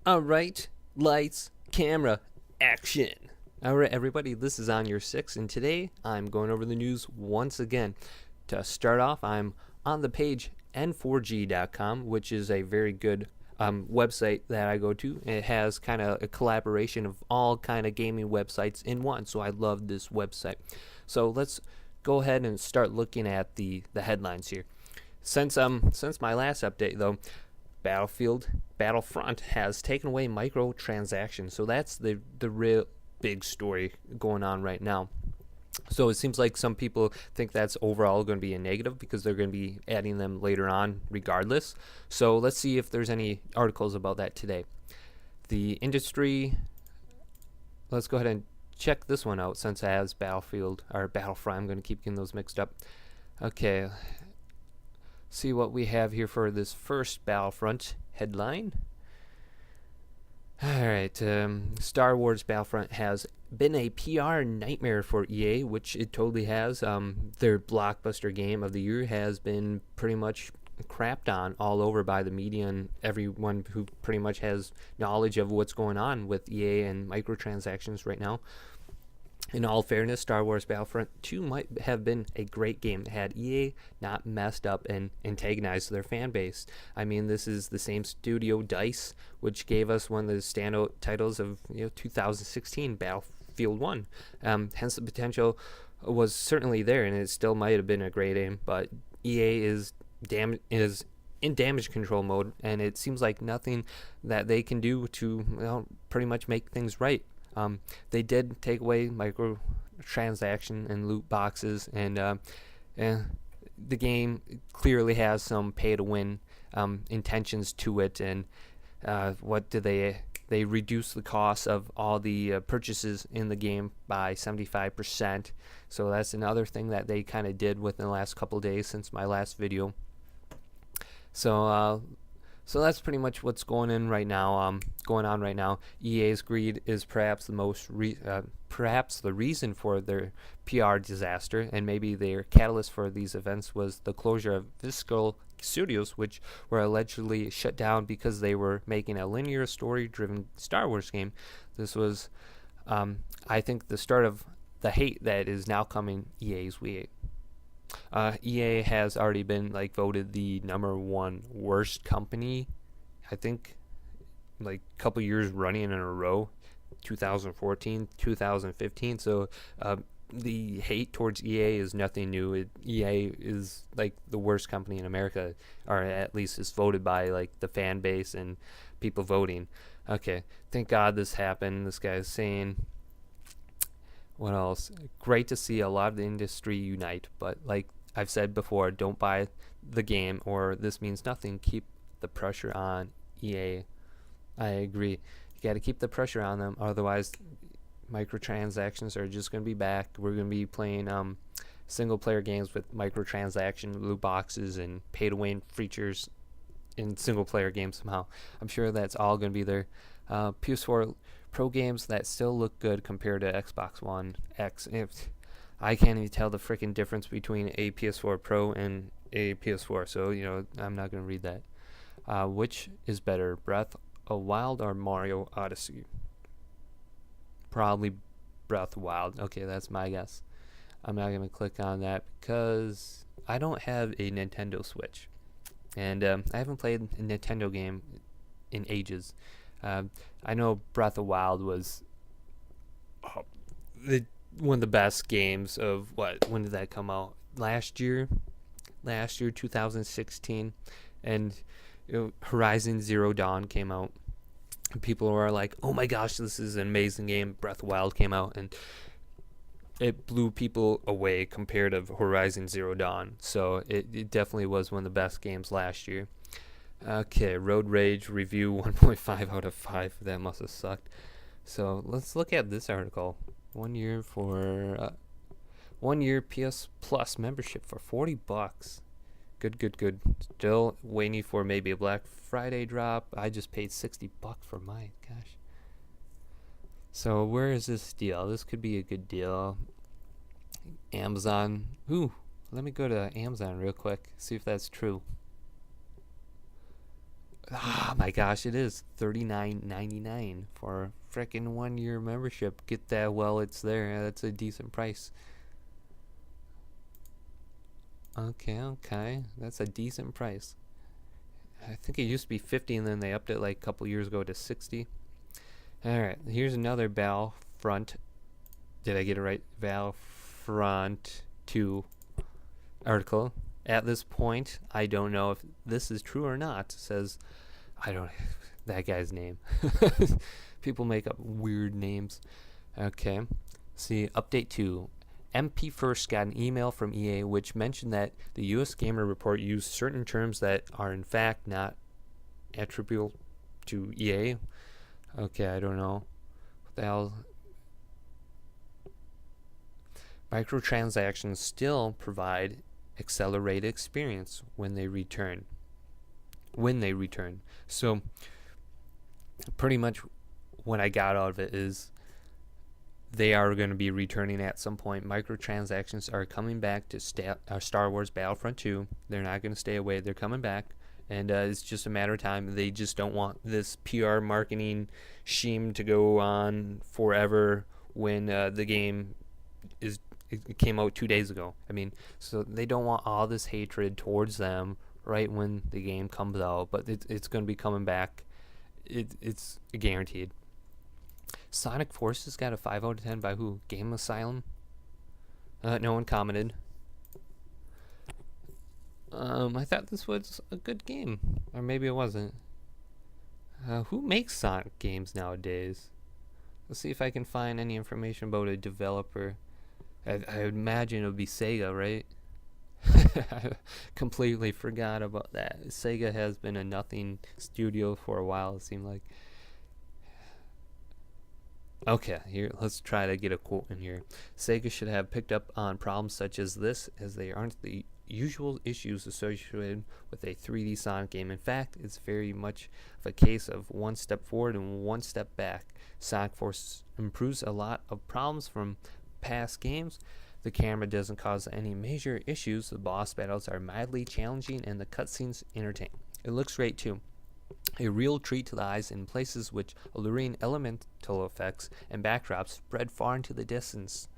Alright, lights, camera, action. Alright, everybody, this is on your six, and today I'm going over the news once again. To start off, I'm on the page n4g.com, which is a very good website that I go to. It has kind of a collaboration of all kind of gaming websites in one, so I love this website. So let's go ahead and start looking at the headlines here. Since my last update, though, Battlefront has taken away microtransactions. So that's the real big story going on right now. So it seems like some people think that's overall going to be a negative because they're going to be adding them later on regardless. So let's see if there's any articles about that today. The industry, let's go ahead and check this one out since it has Battlefront. I'm going to keep getting those mixed up. Okay. See what we have here for this first Battlefront headline. Alright, Star Wars Battlefront has been a PR nightmare for EA, which it totally has. Their blockbuster game of the year has been pretty much crapped on all over by the media and everyone who pretty much has knowledge of what's going on with EA and microtransactions right now. In all fairness, Star Wars Battlefront 2 might have been a great game had EA not messed up and antagonized their fan base. I mean, this is the same studio, DICE, which gave us one of the standout titles of 2016, Battlefield 1. Hence, the potential was certainly there, and it still might have been a great game, but EA is in damage control mode, and it seems like nothing that they can do to pretty much make things right. They did take away microtransaction and loot boxes, and the game clearly has some pay-to-win intentions to it. And what do they reduce the cost of all the purchases in the game by 75%. So that's another thing that they kind of did within the last couple of days since my last video. So that's pretty much what's going on right now. EA's greed is perhaps the reason for their PR disaster, and maybe their catalyst for these events was the closure of Visceral Studios, which were allegedly shut down because they were making a linear story-driven Star Wars game. This was, I think, the start of the hate that is now coming EA's way. EA has already been voted the #1 worst company, I think, a couple years running in a row, 2014, 2015. So the hate towards EA is nothing new. EA is the worst company in America, or at least is voted by the fan base and people voting. Okay, thank God this happened. This guy is saying, what else? Great to see a lot of the industry unite, but like I've said before, don't buy the game or this means nothing. Keep the pressure on EA. I agree. You got to keep the pressure on them, otherwise microtransactions are just going to be back. We're going to be playing single-player games with microtransaction loot boxes and pay-to-win features in single-player games somehow. I'm sure that's all going to be there. PS4 Pro games that still look good compared to Xbox One X. I can't even tell the freaking difference between a PS4 Pro and a PS4, so I'm not going to read that. Which is better, Breath of Wild or Mario Odyssey? Probably Breath of Wild. Okay, that's my guess. I'm not going to click on that because I don't have a Nintendo Switch, and I haven't played a Nintendo game in ages. I know Breath of Wild was one of the best games of when did that come out? Last year, 2016, and Horizon Zero Dawn came out. And people were like, "Oh my gosh, this is an amazing game!" Breath of Wild came out, and it blew people away compared to Horizon Zero Dawn. So it definitely was one of the best games last year. Okay, Road Rage review 1.5 out of 5. That must have sucked. So let's look at this article. 1 year for 1 year PS Plus membership for $40. Good. Still waiting for maybe a Black Friday drop. I just paid $60 for mine. Gosh. So where is this deal? This could be a good deal. Amazon. Ooh, let me go to Amazon real quick. See if that's true. Oh my gosh, it is $39.99 for a freaking 1 year membership. Get that while it's there. That's a decent price. Okay, that's a decent price. I think it used to be 50 and then they upped it like a couple years ago to 60. All right, here's another Battlefront. Did I get it right? Battlefront 2 article. At this point, I don't know if this is true or not. It says, I don't that guy's name. People make up weird names. Okay. See, update 2. MP First got an email from EA which mentioned that the US Gamer report used certain terms that are in fact not attributable to EA. Okay, I don't know. What the hell? Microtransactions still provide accelerated experience when they return. So pretty much what I got out of it is they are going to be returning at some point. Microtransactions are coming back to Star Wars Battlefront 2. They're not going to stay away. They're coming back. And it's just a matter of time. They just don't want this PR marketing scheme to go on forever when the game it came out 2 days ago. I mean, so they don't want all this hatred towards them right when the game comes out. But it's going to be coming back. It's guaranteed. Sonic Forces got a 5 out of 10 by who? Game Asylum? No one commented. I thought this was a good game. Or maybe it wasn't. Who makes Sonic games nowadays? Let's see if I can find any information about a developer. I would imagine it would be Sega, right? I completely forgot about that. Sega has been a nothing studio for a while, it seemed like. Okay, here, let's try to get a quote in here. Sega should have picked up on problems such as this, as they aren't the usual issues associated with a 3D Sonic game. In fact, it's very much of a case of one step forward and one step back. Sonic Forces improves a lot of problems from past games. The camera doesn't cause any major issues, the boss battles are mildly challenging, and the cutscenes entertain. It looks great too. A real treat to the eyes in places which alluring elemental effects and backdrops spread far into the distance.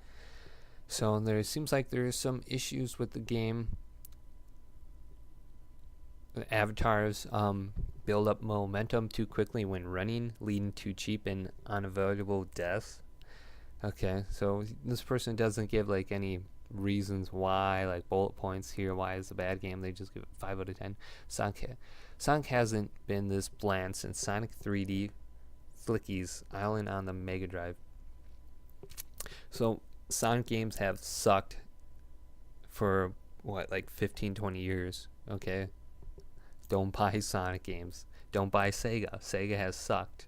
So there seems like there is some issues with the game. The avatars build up momentum too quickly when running, leading to cheap and unavoidable deaths. Okay, so this person doesn't give like any reasons why, like bullet points here, why it's a bad game. They just give it 5 out of 10. Sonic hasn't been this bland since Sonic 3D Flicky's Island on the Mega Drive. So Sonic games have sucked for what, like 15-20 years. Okay, don't buy Sonic games. Don't buy Sega. Sega has sucked.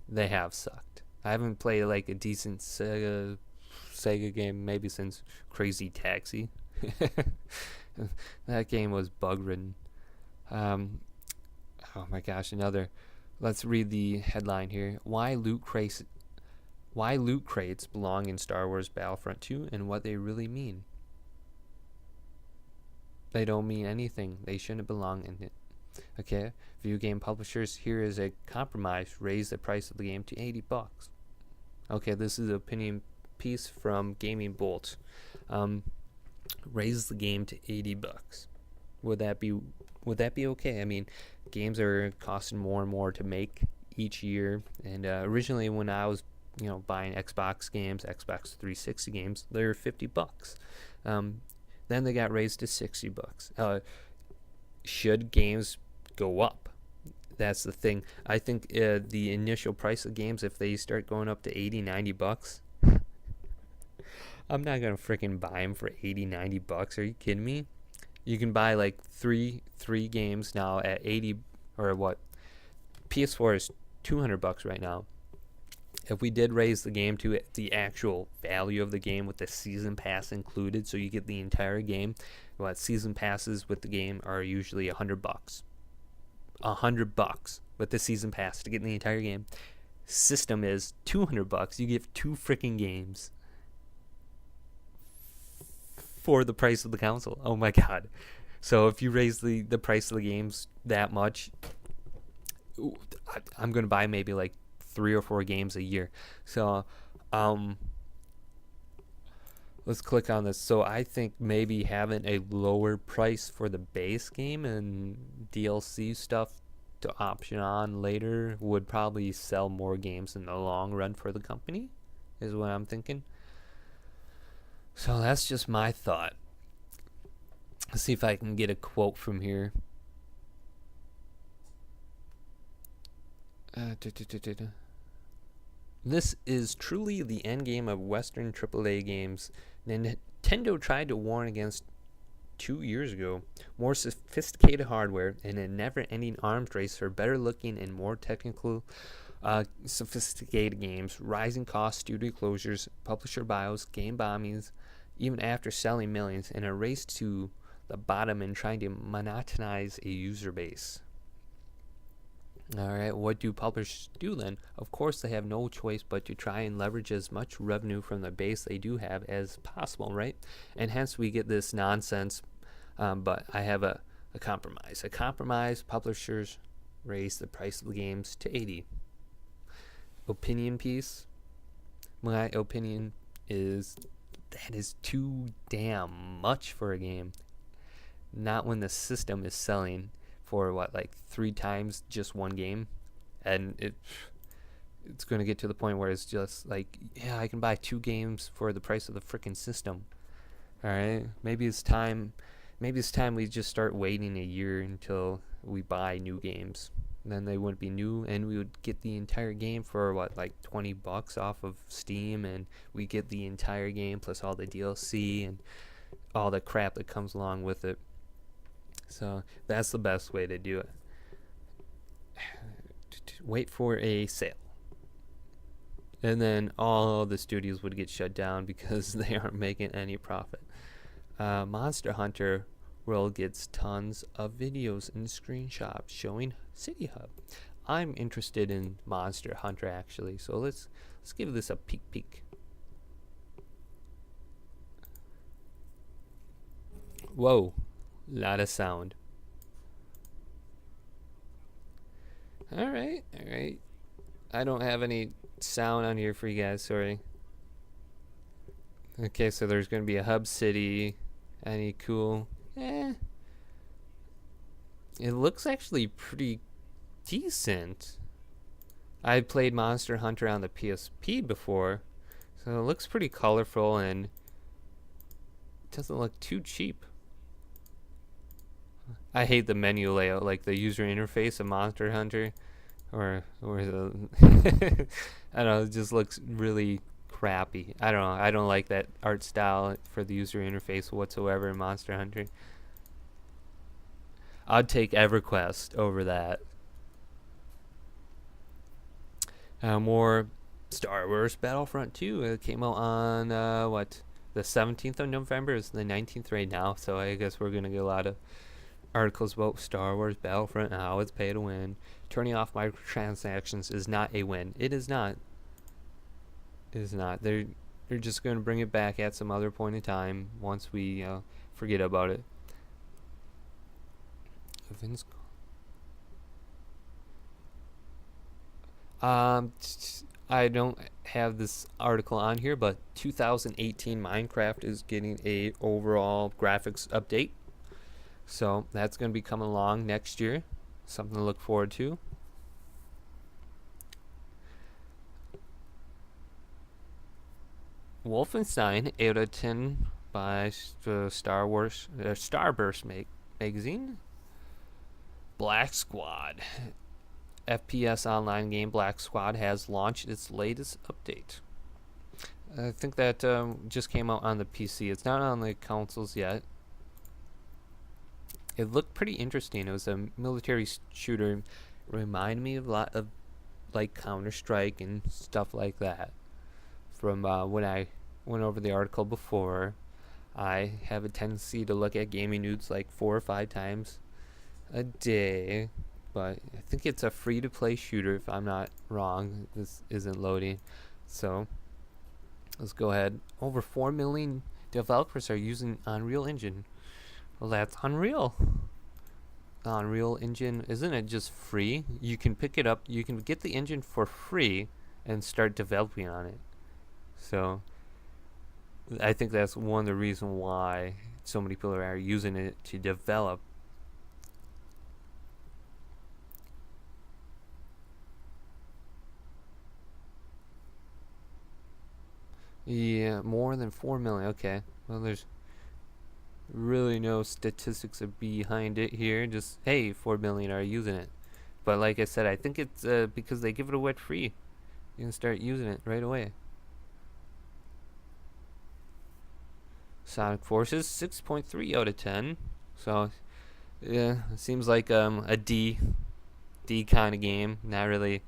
They have sucked. I haven't played like a decent Sega game maybe since Crazy Taxi. That game was bug ridden. Oh my gosh, another. Let's read the headline here. Why loot crates belong in Star Wars Battlefront 2 and what they really mean. They don't mean anything. They shouldn't belong in it. Okay, video game publishers, here is a compromise. Raise the price of the game to $80. Okay, this is an opinion piece from Gaming Bolt. Raise the game to $80. Would that be okay? I mean, games are costing more and more to make each year. And originally, when I was buying Xbox games, Xbox 360 games, they were $50. Then they got raised to $60. Should games go up? That's the thing. I think the initial price of games, if they start going up to $80-$90, I'm not gonna freaking buy them for $80-$90. Are you kidding me? You can buy like three games now at 80 or what? PS4 is $200 right now. If we did raise the game to the actual value of the game with the season pass included, so you get the entire game, what season passes with the game are usually $100. $100 with the season pass to get the entire game. System is $200. You get 2 freaking games for the price of the console. Oh my god, So if you raise the price of the games that much, I'm gonna buy maybe like 3 or 4 games a year. So let's click on this. So I think maybe having a lower price for the base game and DLC stuff to option on later would probably sell more games in the long run for the company, is what I'm thinking. So that's just my thought. Let's see if I can get a quote from here. This is truly the end game of Western AAA games. Nintendo tried to warn against 2 years ago. More sophisticated hardware and a never-ending arms race for better-looking and more technical, sophisticated games. Rising costs, studio closures, publisher buyouts, game bombings, even after selling millions, and a race to the bottom and trying to monetize a user base. Alright, what do publishers do then? Of course, they have no choice but to try and leverage as much revenue from the base they do have as possible, right? And hence we get this nonsense, but I have a compromise. A compromise, publishers raise the price of the games to $80. Opinion piece. My opinion is that is too damn much for a game. Not when the system is selling for what, like 3 times just one game, and it's going to get to the point where it's just like, yeah, I can buy 2 games for the price of the freaking system. All right, maybe it's time we just start waiting a year until we buy new games. Then they wouldn't be new, and we would get the entire game for what, like $20 off of Steam, and we get the entire game plus all the DLC and all the crap that comes along with it. So that's the best way to do it. Wait for a sale. And then all the studios would get shut down because they aren't making any profit. Monster Hunter World gets tons of videos and screenshots showing City Hub. I'm interested in Monster Hunter actually, so let's give this a peek. Whoa. Lot of sound. Alright. I don't have any sound on here for you guys, sorry. Okay, so there's going to be a hub city. Any cool? It looks actually pretty decent. I played Monster Hunter on the PSP before, so it looks pretty colorful and it doesn't look too cheap. I hate the menu layout, like the user interface of Monster Hunter, or the I don't know, it just looks really crappy. I don't know. I don't like that art style for the user interface whatsoever in Monster Hunter. I'd take EverQuest over that. More Star Wars Battlefront 2. It came out on the 17th of November. It's the 19th right now, so I guess we're gonna get a lot of articles about Star Wars Battlefront and how it's pay to win. Turning off microtransactions is not a win. It is not. It is not. They're just going to bring it back at some other point in time once we forget about it. I don't have this article on here, but 2018 Minecraft is getting a overall graphics update. So that's going to be coming along next year. Something to look forward to. Wolfenstein 8 out of 10 by Starburst magazine. Black Squad. FPS online game Black Squad has launched its latest update. I think that just came out on the PC. It's not on the consoles yet. It looked pretty interesting. It was a military shooter. Reminded me of a lot of like Counter-Strike and stuff like that. From when I went over the article before, I have a tendency to look at gaming news like 4 or 5 times a day. But I think it's a free-to-play shooter, if I'm not wrong. This isn't loading. So let's go ahead. Over 4 million developers are using Unreal Engine. Well, that's Unreal. The Unreal Engine, isn't it just free? You can pick it up, you can get the engine for free and start developing on it. So I think that's one of the reasons why so many people are using it to develop. Yeah, more than 4 million. Okay. Well, there's really no statistics behind it here. Just, hey, 4 million are using it. But like I said, I think it's because they give it away free. You can start using it right away. Sonic Forces, 6.3 out of 10. So, yeah, it seems like a D kind of game. Not really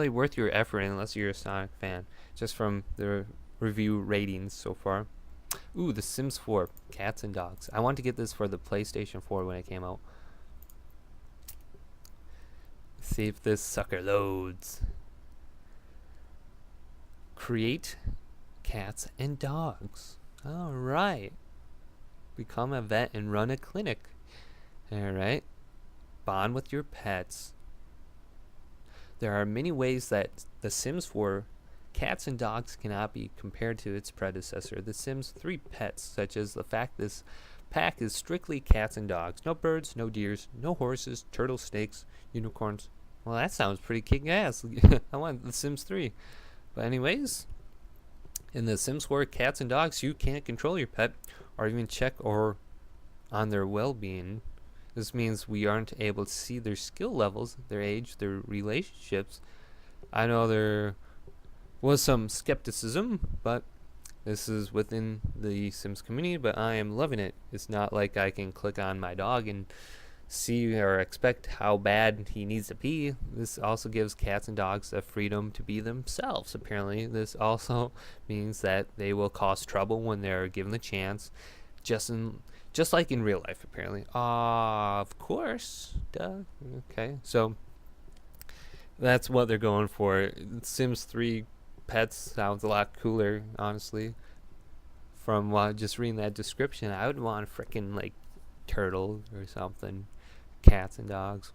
worth your effort unless you're a Sonic fan. Just from the review ratings so far. Ooh, The Sims 4, Cats and Dogs. I want to get this for the PlayStation 4 when it came out. See if this sucker loads. Create cats and dogs. Alright. Become a vet and run a clinic. Alright. Bond with your pets. There are many ways that The Sims 4 Cats and Dogs cannot be compared to its predecessor, The Sims 3 Pets, such as the fact this pack is strictly cats and dogs. No birds, no deers, no horses, turtles, snakes, unicorns. Well, that sounds pretty kick-ass. I want The Sims 3. But anyways, in The Sims 4 Cats and Dogs, you can't control your pet or even check on their well-being. This means we aren't able to see their skill levels, their age, their relationships. I know there was some skepticism, but this is within the Sims community, but I am loving it. It's not like I can click on my dog and see or expect how bad he needs to be. This also gives cats and dogs the freedom to be themselves. Apparently, this also means that they will cause trouble when they're given the chance, just like in real life, apparently. Of course. Duh. Okay, so that's what they're going for. Sims 3 Pets sounds a lot cooler, honestly. From just reading that description, I would want a freaking like turtle or something, cats and dogs.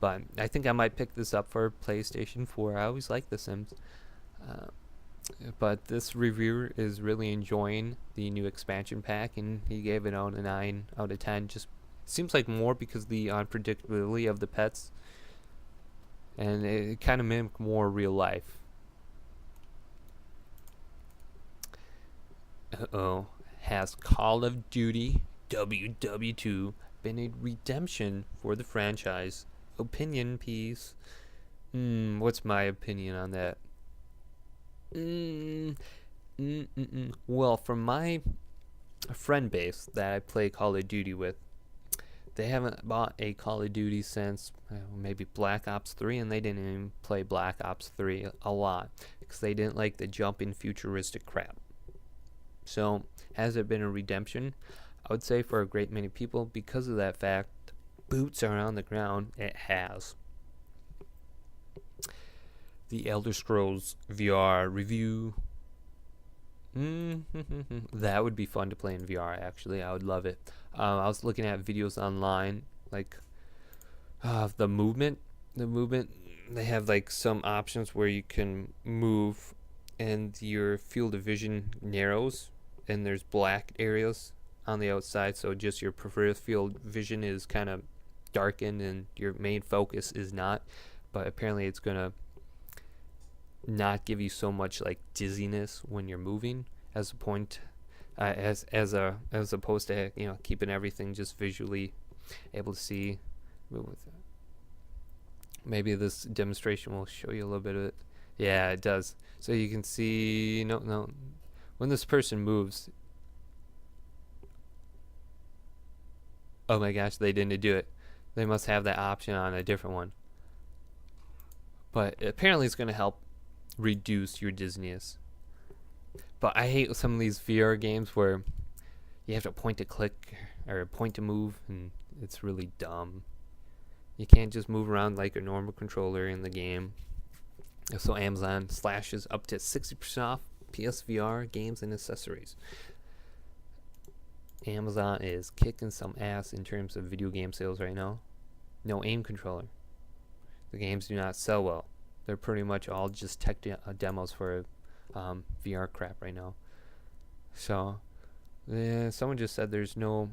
But I think I might pick this up for PlayStation 4. I always like The Sims. But this reviewer is really enjoying the new expansion pack, and he gave it a 9 out of 10. Just seems like more because of the unpredictability of the pets, and it kind of mimicked more real life. Has Call of Duty WW2 been a redemption for the franchise? Opinion piece. What's my opinion on that? Well, from my friend base that I play Call of Duty with, they haven't bought a Call of Duty since maybe Black Ops 3, and they didn't even play Black Ops 3 a lot because they didn't like the jumping futuristic crap. So, has it been a redemption? I would say for a great many people, because of that fact, boots are on the ground, it has. The Elder Scrolls VR review. That would be fun to play in VR, actually. I would love it. I was looking at videos online, like the movement. They have like some options where you can move and your field of vision narrows, and there's black areas on the outside, so just your peripheral field vision is kind of darkened and your main focus is not. But apparently it's gonna not give you so much like dizziness when you're moving, as opposed to keeping everything just visually able to see. Maybe this demonstration will show you a little bit of it. Yeah, it does. So you can see no when this person moves. Oh my gosh, they didn't do it. They must have that option on a different one. But apparently it's going to help reduce your dizziness. But I hate some of these VR games where you have to point to click or point to move, and it's really dumb. You can't just move around like a normal controller in the game. So Amazon slashes up to 60% off PSVR games and accessories. Amazon is kicking some ass in terms of video game sales right now. No aim controller. The games do not sell well. They're pretty much all just tech demos for VR crap right now. So, someone just said there's no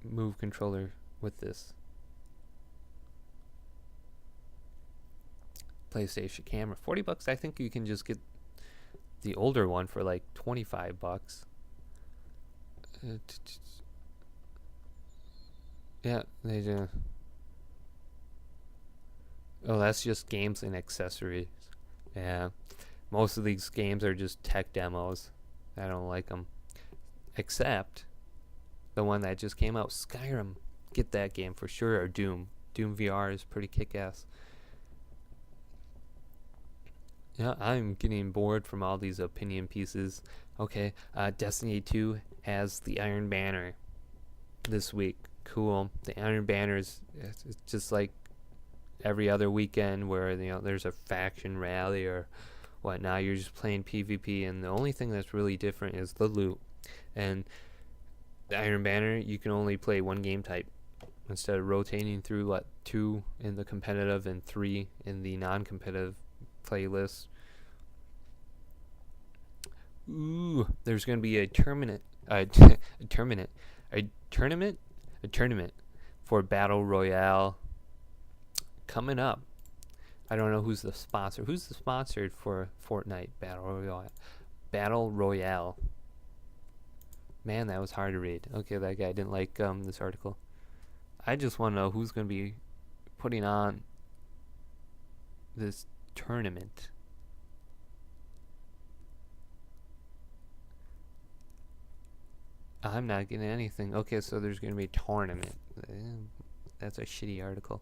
Move controller with this. PlayStation camera, $40. I think you can just get the older one for like $25. Yeah, they do. Oh, that's just games and accessories. Yeah, most of these games are just tech demos. I don't like them, except the one that just came out, Skyrim. Get that game for sure. Or Doom. Doom VR is pretty kick-ass. Yeah, I'm getting bored from all these opinion pieces. Okay, Destiny 2 has the Iron Banner this week. Cool. The Iron Banner is it's just like every other weekend where there's a faction rally or whatnot. You're just playing PvP, and the only thing that's really different is the loot. And the Iron Banner, you can only play one game type instead of rotating through 2 in the competitive and 3 in the non-competitive playlist. Ooh, there's gonna be a tournament for Battle Royale coming up. I don't know who's the sponsor. Who's the sponsor for Fortnite Battle Royale? Man, that was hard to read. Okay, that guy didn't like this article. I just want to know who's going to be putting on this tournament. I'm not getting anything. Okay, so there's going to be a tournament. That's a shitty article.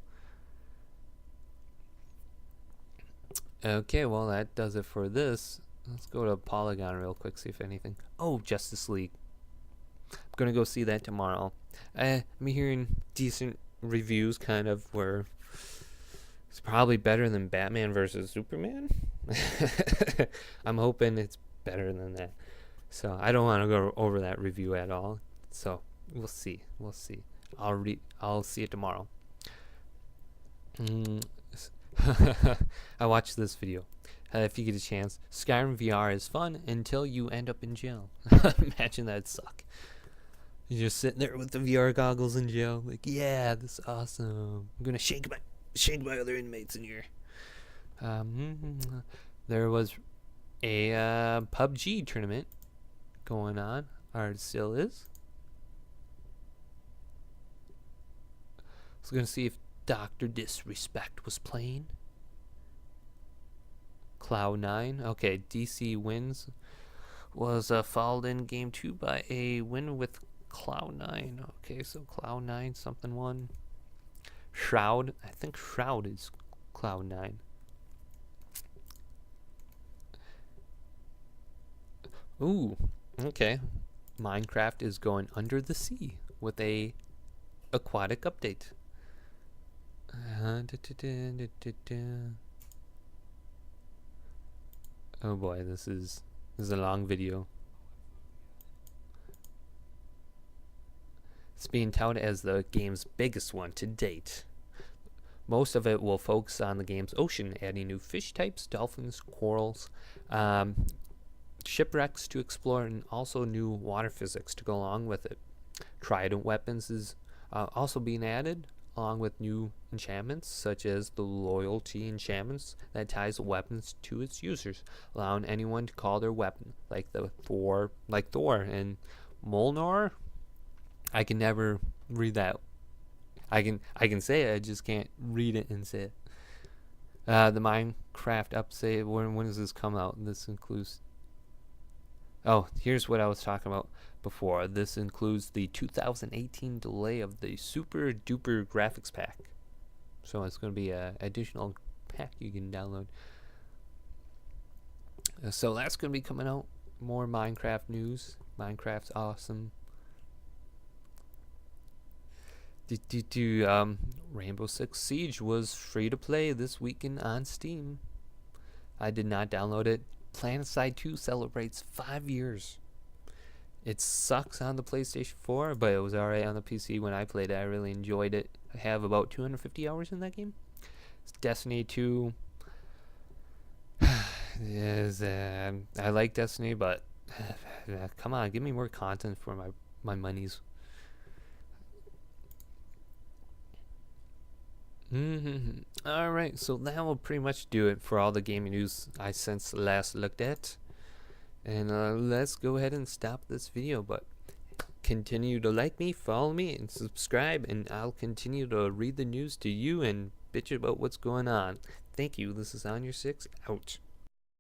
Okay, well, that does it for this. Let's go to Polygon real quick, see if anything. Oh, Justice League. I'm going to go see that tomorrow. I'm hearing decent reviews, kind of, where it's probably better than Batman versus Superman. I'm hoping it's better than that. So I don't want to go over that review at all. So we'll see. I'll see it tomorrow. I watched this video. If you get a chance, Skyrim VR is fun until you end up in jail. Imagine that'd suck. You're just sitting there with the VR goggles in jail, like, yeah, this is awesome. I'm gonna shake my other inmates in here. There was a PUBG tournament going on, or it still is. I was gonna see if Dr. Disrespect was playing. Cloud9. Okay, DC wins. Was followed in game 2 by a win with Cloud9. Okay, so Cloud9 something won. Shroud. I think Shroud is Cloud9. Ooh, okay. Minecraft is going under the sea with a aquatic update. Oh boy, this is a long video. It's being touted as the game's biggest one to date. Most of it will focus on the game's ocean, adding new fish types, dolphins, corals, shipwrecks to explore, and also new water physics to go along with it. Trident weapons is also being added, along with new enchantments such as the loyalty enchantments that ties weapons to its users, allowing anyone to call their weapon like Thor and Mjolnir. I can never read that. I can say it, I just can't read it and say it. The Minecraft update. When does this come out? This includes. Oh, here's what I was talking about before. This includes the 2018 delay of the Super Duper graphics pack. So it's going to be an additional pack you can download. So that's going to be coming out. More Minecraft news. Minecraft's awesome. Rainbow Six Siege was free to play this weekend on Steam. I did not download it. PlanetSide 2 celebrates 5 years. It sucks on the PlayStation 4, but it was alright on the PC when I played it. I really enjoyed it. I have about 250 hours in that game. Destiny 2 is I like Destiny, but come on, give me more content for my monies. Alright, so that will pretty much do it for all the gaming news I since last looked at. And let's go ahead and stop this video, but continue to like me, follow me, and subscribe, and I'll continue to read the news to you and bitch about what's going on. Thank you. This is On Your Six, out.